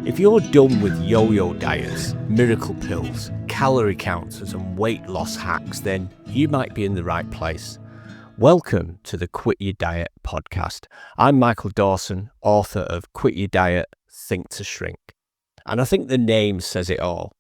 If you're done with yo-yo diets, miracle pills, calorie counters and weight loss hacks, then you might be in the right place. Welcome to the Quit Your Diet podcast. I'm Michael Dawson, author of Quit Your Diet, Think to Shrink. And I think the name says it all.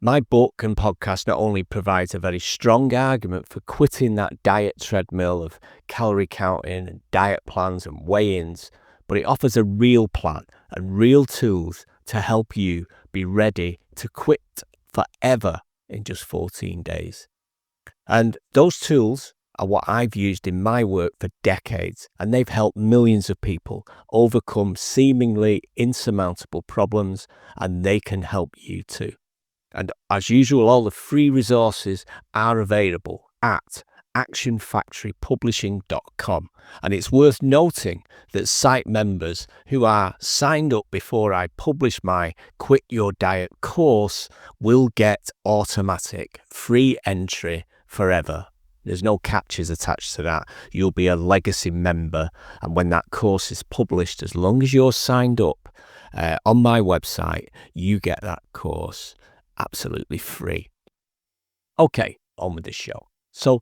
My book and podcast not only provides a very strong argument for quitting that diet treadmill of calorie counting and diet plans and weigh-ins, but it offers a real plan and real tools to help you be ready to quit forever in just 14 days. And those tools are what I've used in my work for decades, and they've helped millions of people overcome seemingly insurmountable problems, and they can help you too. And as usual, all the free resources are available at actionfactorypublishing.com. And it's worth noting that site members who are signed up before I publish my Quit Your Diet course will get automatic free entry forever. There's no catches attached to that. You'll be a legacy member. And when that course is published, as long as you're signed up on my website, you get that course absolutely free. Okay, on with the show. So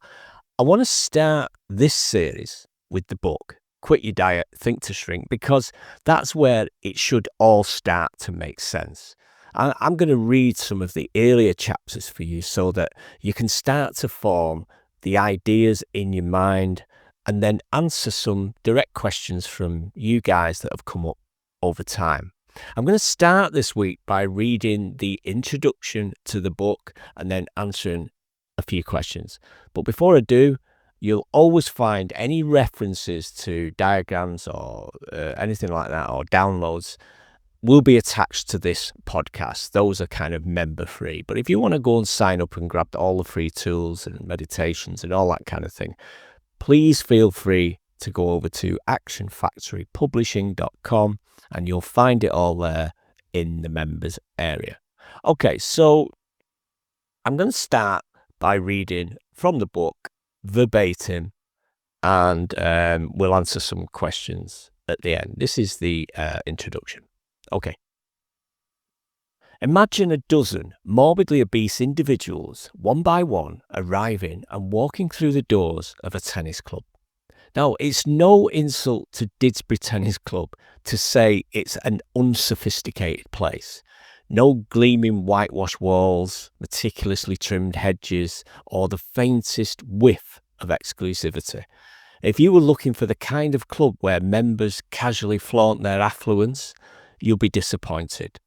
I want to start this series with the book, Quit Your Diet, Think to Shrink, because that's where it should all start to make sense. I'm going to read some of the earlier chapters for you so that you can start to form the ideas in your mind and then answer some direct questions from you guys that have come up over time. I'm going to start this week by reading the introduction to the book and then answering a few questions. But before I do, you'll always find any references to diagrams or anything like that or downloads will be attached to this podcast. Those are kind of member free. But if you want to go and sign up and grab all the free tools and meditations and all that kind of thing, please feel free to go over to actionfactorypublishing.com and you'll find it all there in the members area. Okay, so I'm going to start by reading from the book verbatim, and we'll answer some questions at the end. This is the introduction. Okay. Imagine a dozen morbidly obese individuals, one by one, arriving and walking through the doors of a tennis club. Now, it's no insult to Didsbury Tennis Club to say it's an unsophisticated place. No gleaming whitewashed walls, meticulously trimmed hedges, or the faintest whiff of exclusivity. If you were looking for the kind of club where members casually flaunt their affluence, you'll be disappointed.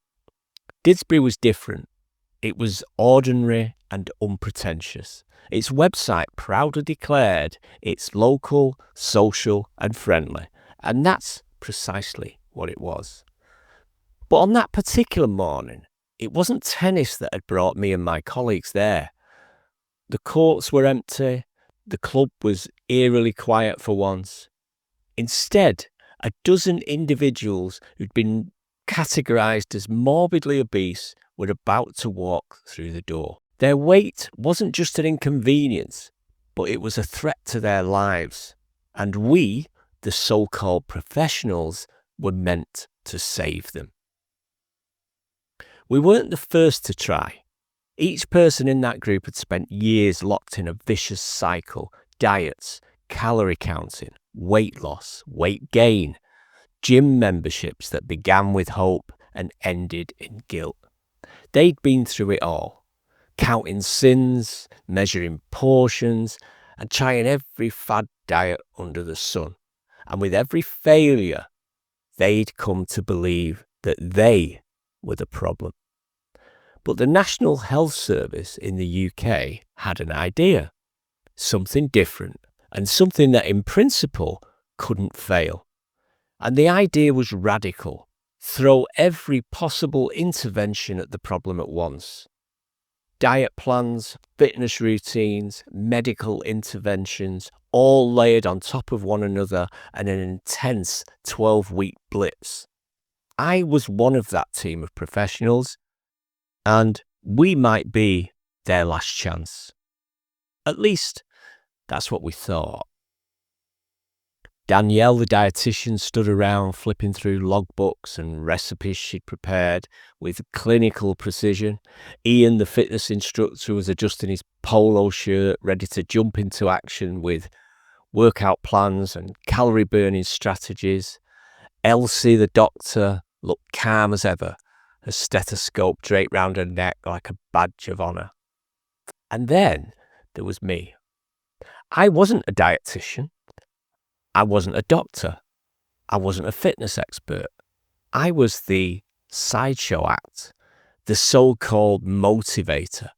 Didsbury was different. It was ordinary and unpretentious. Its website proudly declared it's local, social and friendly. And that's precisely what it was. But on that particular morning, it wasn't tennis that had brought me and my colleagues there. The courts were empty. The club was eerily quiet for once. Instead, a dozen individuals who'd been categorized as morbidly obese were about to walk through the door. Their weight wasn't just an inconvenience, but it was a threat to their lives. And we, the so-called professionals, were meant to save them. We weren't the first to try. Each person in that group had spent years locked in a vicious cycle: diets, calorie counting, weight loss, weight gain, gym memberships that began with hope and ended in guilt. They'd been through it all, counting sins, measuring portions, and trying every fad diet under the sun. And with every failure, they'd come to believe that they were the problem. But the National Health Service in the UK had an idea, something different, and something that in principle couldn't fail. And the idea was radical: throw every possible intervention at the problem at once. Diet plans, fitness routines, medical interventions, all layered on top of one another and an intense 12-week blitz. I was one of that team of professionals, and we might be their last chance. At least, that's what we thought. Danielle, the dietitian, stood around flipping through logbooks and recipes she'd prepared with clinical precision. Ian, the fitness instructor, was adjusting his polo shirt, ready to jump into action with workout plans and calorie burning strategies. Elsie, the doctor, looked calm as ever, her stethoscope draped round her neck like a badge of honour. And then there was me. I wasn't a dietitian. I wasn't a doctor. I wasn't a fitness expert. I was the sideshow act, the so-called motivator,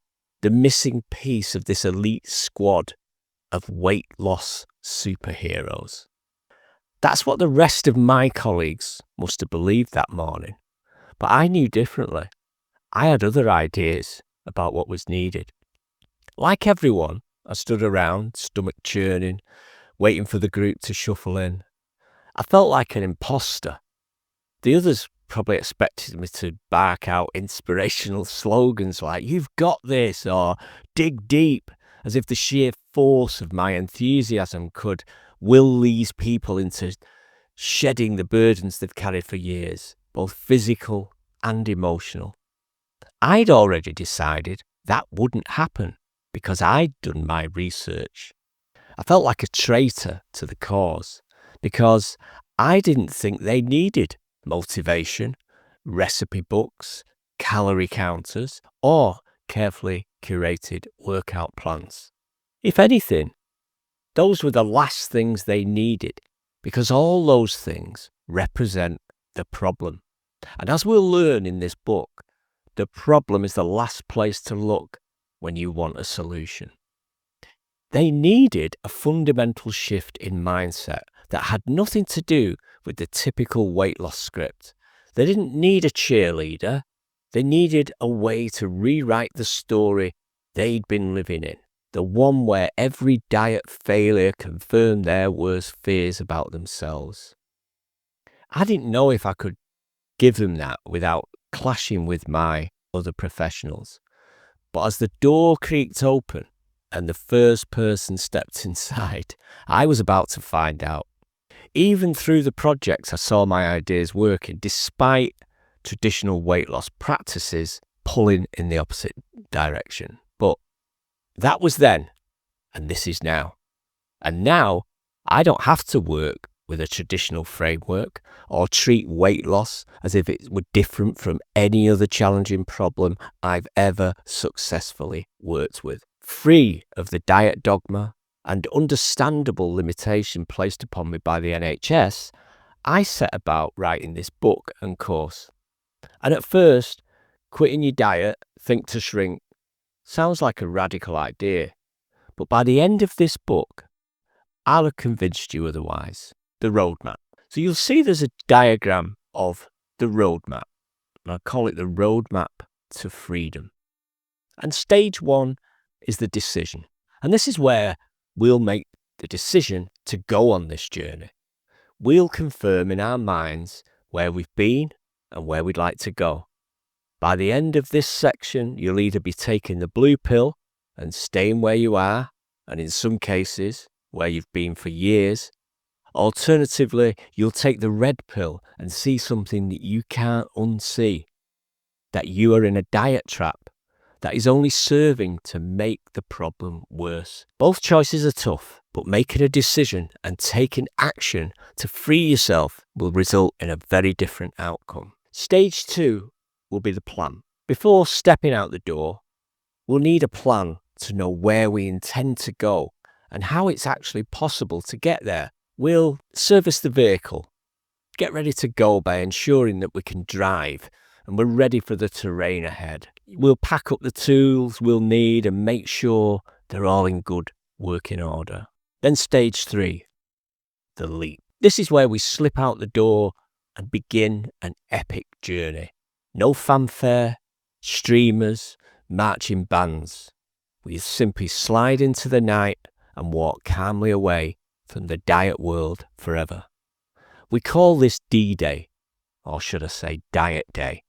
the missing piece of this elite squad of weight loss superheroes. That's what the rest of my colleagues must have believed that morning. But I knew differently. I had other ideas about what was needed. Like everyone, I stood around, stomach churning, waiting for the group to shuffle in. I felt like an imposter. The others probably expected me to bark out inspirational slogans like, "You've got this," or "Dig deep," as if the sheer force of my enthusiasm could will these people into shedding the burdens they've carried for years, both physical and emotional. I'd already decided that wouldn't happen because I'd done my research. I felt like a traitor to the cause because I didn't think they needed motivation, recipe books, calorie counters, or carefully curated workout plans. If anything, those were the last things they needed because all those things represent the problem. And as we'll learn in this book, the problem is the last place to look when you want a solution. They needed a fundamental shift in mindset that had nothing to do with the typical weight loss script. They didn't need a cheerleader. They needed a way to rewrite the story they'd been living in, the one where every diet failure confirmed their worst fears about themselves. I didn't know if I could give them that without clashing with my other professionals. But as the door creaked open and the first person stepped inside, I was about to find out. Even through the projects, I saw my ideas working, despite traditional weight loss practices pulling in the opposite direction. But that was then, and this is now. And now, I don't have to work with a traditional framework or treat weight loss as if it were different from any other challenging problem I've ever successfully worked with. Free of the diet dogma and understandable limitation placed upon me by the NHS, I set about writing this book and course. And at first, quitting your diet, think to shrink, sounds like a radical idea. But by the end of this book, I'll have convinced you otherwise. The roadmap. So you'll see there's a diagram of the roadmap. And I call it the roadmap to freedom. And stage one is the decision. And this is where we'll make the decision to go on this journey. We'll confirm in our minds where we've been and where we'd like to go. By the end of this section, you'll either be taking the blue pill and staying where you are, and in some cases, where you've been for years. Alternatively, you'll take the red pill and see something that you can't unsee, that you are in a diet trap that is only serving to make the problem worse. Both choices are tough, but making a decision and taking action to free yourself will result in a very different outcome. Stage two will be the plan. Before stepping out the door, we'll need a plan to know where we intend to go and how it's actually possible to get there. We'll service the vehicle, get ready to go by ensuring that we can drive and we're ready for the terrain ahead. We'll pack up the tools we'll need and make sure they're all in good working order. Then stage three, the leap. This is where we slip out the door and begin an epic journey. No fanfare, streamers, marching bands. We simply slide into the night and walk calmly away from the diet world forever. We call this D-Day, or should I say Diet Day.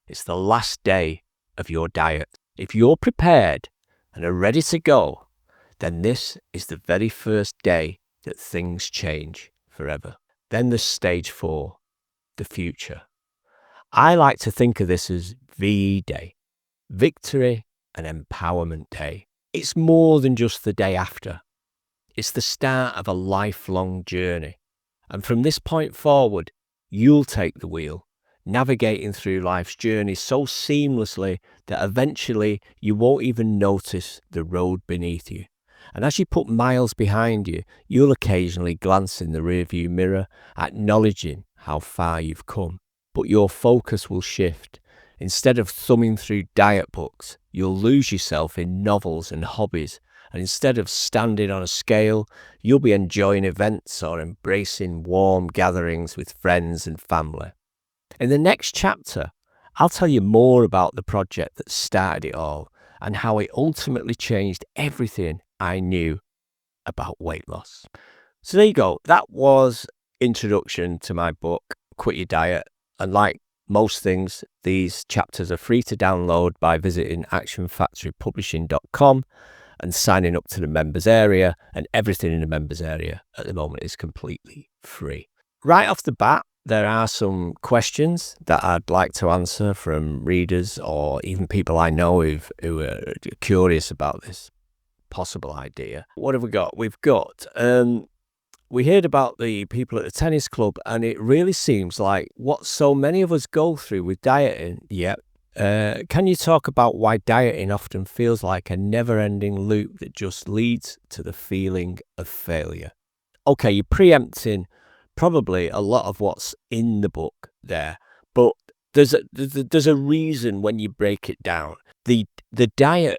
It's the last day of your diet. If you're prepared and are ready to go, then this is the very first day that things change forever. Then there's stage 4, the future. I like to think of this as VE Day, Victory and Empowerment Day. It's more than just the day after. It's the start of a lifelong journey. And from this point forward, you'll take the wheel, navigating through life's journey so seamlessly that eventually you won't even notice the road beneath you. And as you put miles behind you, you'll occasionally glance in the rearview mirror, acknowledging how far you've come. But your focus will shift. Instead of thumbing through diet books, you'll lose yourself in novels and hobbies. And instead of standing on a scale, you'll be enjoying events or embracing warm gatherings with friends and family. In the next chapter, I'll tell you more about the project that started it all and how it ultimately changed everything I knew about weight loss. So there you go. That was introduction to my book, Quit Your Diet. And like most things, these chapters are free to download by visiting actionfactorypublishing.com and signing up to the members area, and everything in the members area at the moment is completely free. Right off the bat, there are some questions that I'd like to answer from readers or even people I know who are curious about this possible idea. What have we got? We've got, we heard about the people at the tennis club, and it really seems like what so many of us go through with dieting. Yep. Can you talk about why dieting often feels like a never-ending loop that just leads to the feeling of failure? Okay, you're preempting probably a lot of what's in the book there, but there's a reason when you break it down. The diet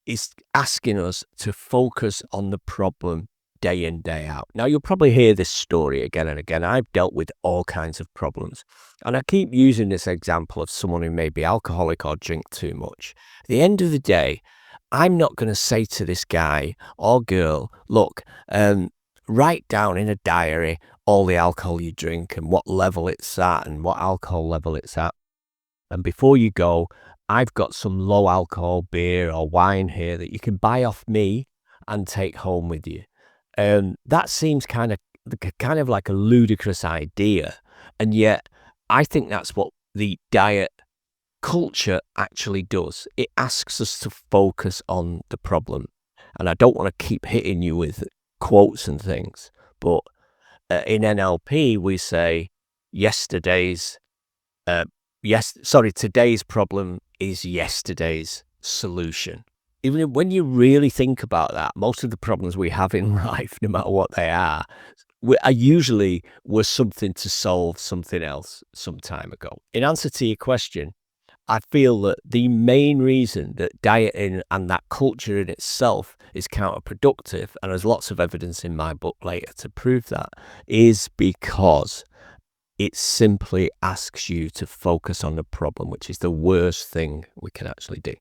is asking us to focus on the problem day in, day out. Now, you'll probably hear this story again and again. I've dealt with all kinds of problems, and I keep using this example of someone who may be alcoholic or drink too much. At the end of the day, I'm not going to say to this guy or girl, look, write down in a diary all the alcohol you drink and what level it's at and what alcohol level it's at. And before you go, I've got some low alcohol beer or wine here that you can buy off me and take home with you. That seems kind of like a ludicrous idea, and yet I think that's what the diet culture actually does. It asks us to focus on the problem, and I don't want to keep hitting you with quotes and things, but in NLP we say today's problem is yesterday's solution. Even when you really think about that, most of the problems we have in life, no matter what they are usually was something to solve something else some time ago. In answer to your question, I feel that the main reason that dieting and that culture in itself is counterproductive, and there's lots of evidence in my book later to prove that, is because it simply asks you to focus on the problem, which is the worst thing we can actually do.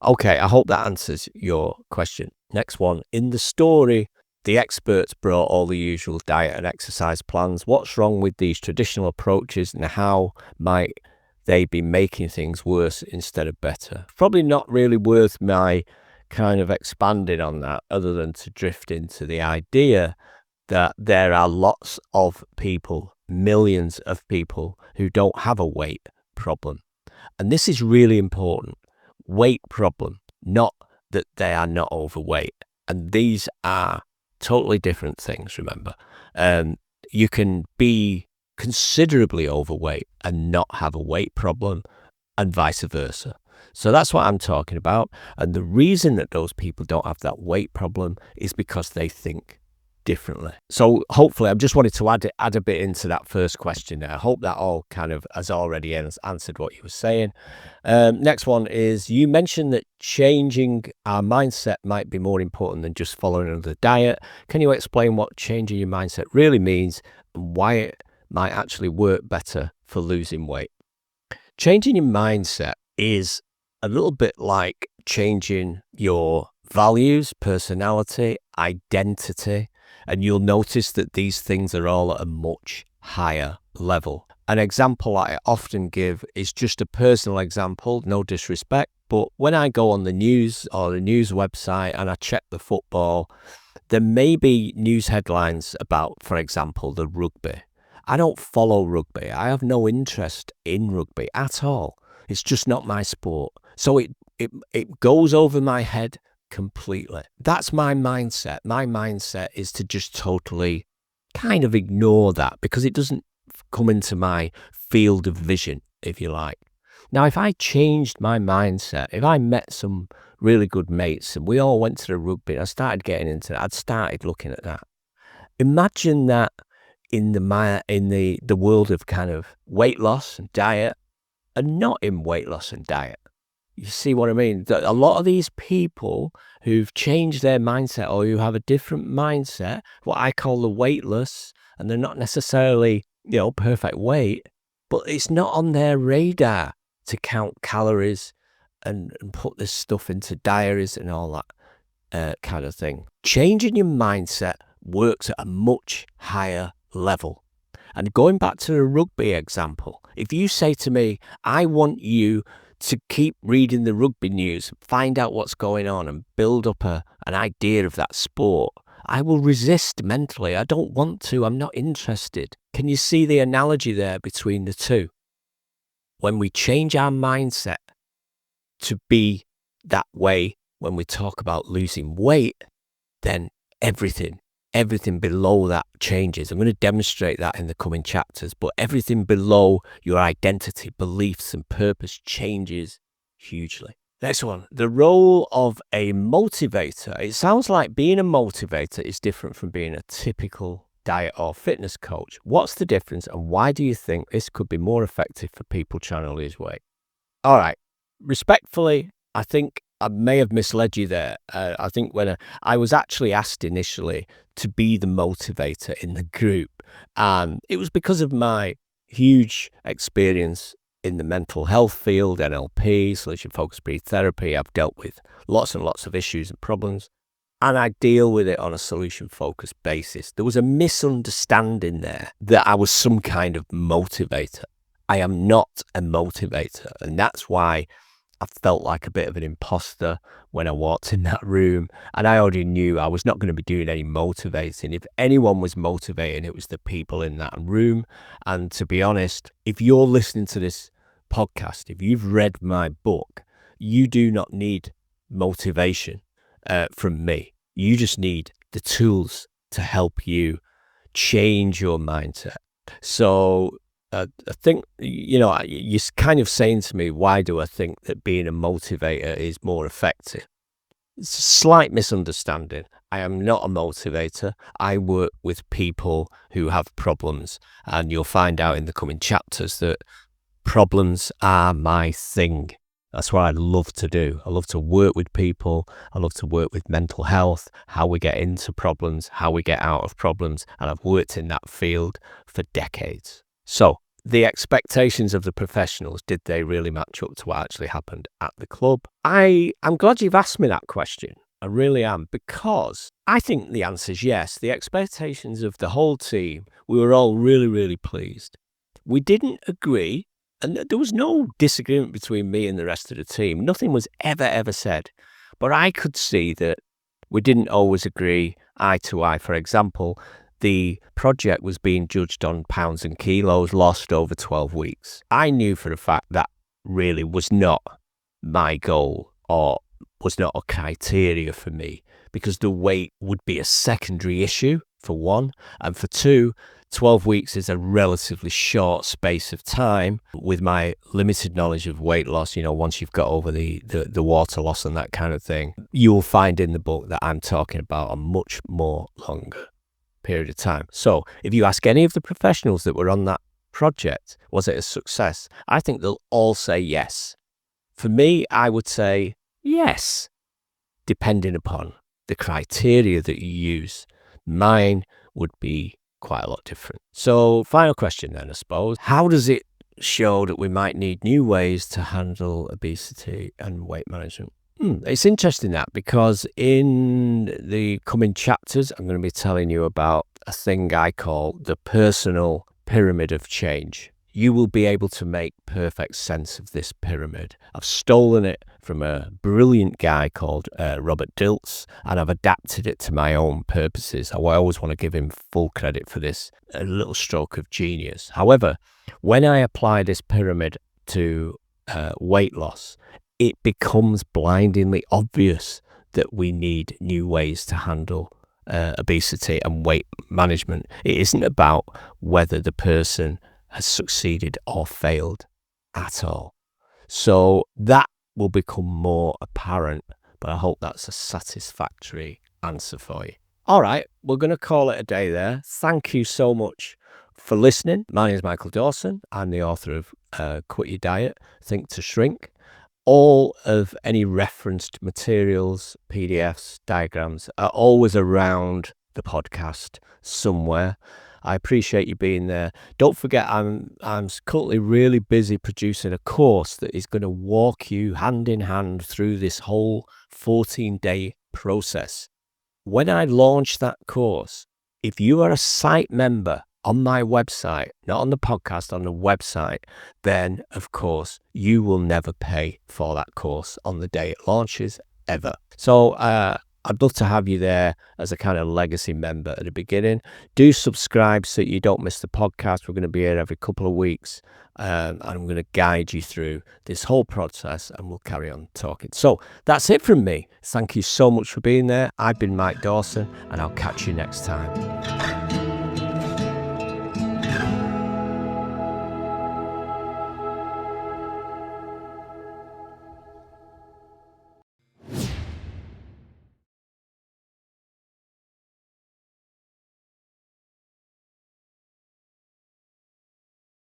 Okay, I hope that answers your question. Next one. In the story, the experts brought all the usual diet and exercise plans. What's wrong with these traditional approaches, and how might they be making things worse instead of better? Probably not really worth my kind of expanding on that, other than to drift into the idea that there are lots of people, millions of people, who don't have a weight problem. And this is really important. Weight problem, not that they are not overweight. And these are totally different things, remember. You can be considerably overweight and not have a weight problem, and vice versa. So that's what I'm talking about. And the reason that those people don't have that weight problem is because they think differently. So hopefully, I just wanted to add a bit into that first question there. I hope that all kind of has already answered what you were saying. Next one is, you mentioned that changing our mindset might be more important than just following another diet. Can you explain what changing your mindset really means and why it might actually work better for losing weight? Changing your mindset is a little bit like changing your values, personality, identity, and you'll notice that these things are all at a much higher level. An example I often give is just a personal example, no disrespect, but when I go on the news or the news website and I check the football, There may be news headlines about, for example, the rugby. I don't follow rugby. I have no interest in rugby at all. It's just not my sport. So it goes over my head completely. That's my mindset. My mindset is to just totally kind of ignore that because it doesn't come into my field of vision, if you like. Now, if I changed my mindset, if I met some really good mates and we all went to the rugby and I started getting into that, I'd started looking at that. Imagine that in the world of kind of weight loss and diet, and not in weight loss and diet. You see what I mean? A lot of these people who've changed their mindset or who have a different mindset, what I call the weightless, and they're not necessarily, perfect weight, but it's not on their radar to count calories and put this stuff into diaries and all that kind of thing. Changing your mindset works at a much higher level. And going back to the rugby example, if you say to me, I want you to keep reading the rugby news, find out what's going on and build up an idea of that sport, I will resist mentally. I don't want to. I'm not interested. Can you see the analogy there between the two? When we change our mindset to be that way, when we talk about losing weight, then everything below that changes. I'm going to demonstrate that in the coming chapters, but everything below your identity, beliefs, and purpose changes hugely. Next one, the role of a motivator. It sounds like being a motivator is different from being a typical diet or fitness coach. What's the difference, and why do you think this could be more effective for people trying to lose weight? All right, respectfully, I think I may have misled you there. I think when I was actually asked initially to be the motivator in the group, it was because of my huge experience in the mental health field, NLP, solution-focused breathing therapy. I've dealt with lots and lots of issues and problems, and I deal with it on a solution-focused basis. There was a misunderstanding there that I was some kind of motivator. I am not a motivator, and that's why I felt like a bit of an imposter when I walked in that room, and I already knew I was not going to be doing any motivating. If anyone was motivating, it was the people in that room. And to be honest, if you're listening to this podcast, if you've read my book, you do not need motivation from me. You just need the tools to help you change your mindset. So I think, you're kind of saying to me, why do I think that being a motivator is more effective? It's a slight misunderstanding. I am not a motivator. I work with people who have problems, and you'll find out in the coming chapters that problems are my thing. That's what I love to do. I love to work with people. I love to work with mental health, how we get into problems, how we get out of problems. And I've worked in that field for decades. So the expectations of the professionals, did they really match up to what actually happened at the club? I'm glad you've asked me that question. I really am, because I think the answer is yes. The expectations of the whole team, we were all really, really pleased. We didn't agree, and there was no disagreement between me and the rest of the team. Nothing was ever said. But I could see that we didn't always agree eye to eye. For example, the project was being judged on pounds and kilos lost over 12 weeks. I knew for a fact that really was not my goal, or was not a criteria for me, because the weight would be a secondary issue, for one, and for two, 12 weeks is a relatively short space of time. With my limited knowledge of weight loss, once you've got over the water loss and that kind of thing, you will find in the book that I'm talking about a much more longer period of time. So if you ask any of the professionals that were on that project, was it a success? I think they'll all say yes. For me, I would say yes, depending upon the criteria that you use. Mine would be quite a lot different. So final question then, I suppose. How does it show that we might need new ways to handle obesity and weight management? It's interesting that, because in the coming chapters, I'm going to be telling you about a thing I call the personal pyramid of change. you will be able to make perfect sense of this pyramid. I've stolen it from a brilliant guy called Robert Dilts, and I've adapted it to my own purposes. I always want to give him full credit for this, a little stroke of genius. However, when I apply this pyramid to weight loss, it becomes blindingly obvious that we need new ways to handle obesity and weight management. It isn't about whether the person has succeeded or failed at all. So that will become more apparent, but I hope that's a satisfactory answer for you. All right, we're going to call it a day there. Thank you so much for listening. My name is Michael Dawson. I'm the author of Quit Your Diet, Think to Shrink. All of any referenced materials, PDFs, diagrams are always around the podcast somewhere. I appreciate you being there. Don't forget, I'm currently really busy producing a course that is going to walk you hand in hand through this whole 14-day process. When I launch that course, if you are a site member on my website, not on the podcast, on the website, then of course you will never pay for that course on the day it launches, ever. So I'd love to have you there as a kind of legacy member at the beginning. Do subscribe so you don't miss the podcast. We're going to be here every couple of weeks, and I'm going to guide you through this whole process, and we'll carry on talking. So that's it from me. Thank you so much for being there. I've been Mike Dawson, and I'll catch you next time.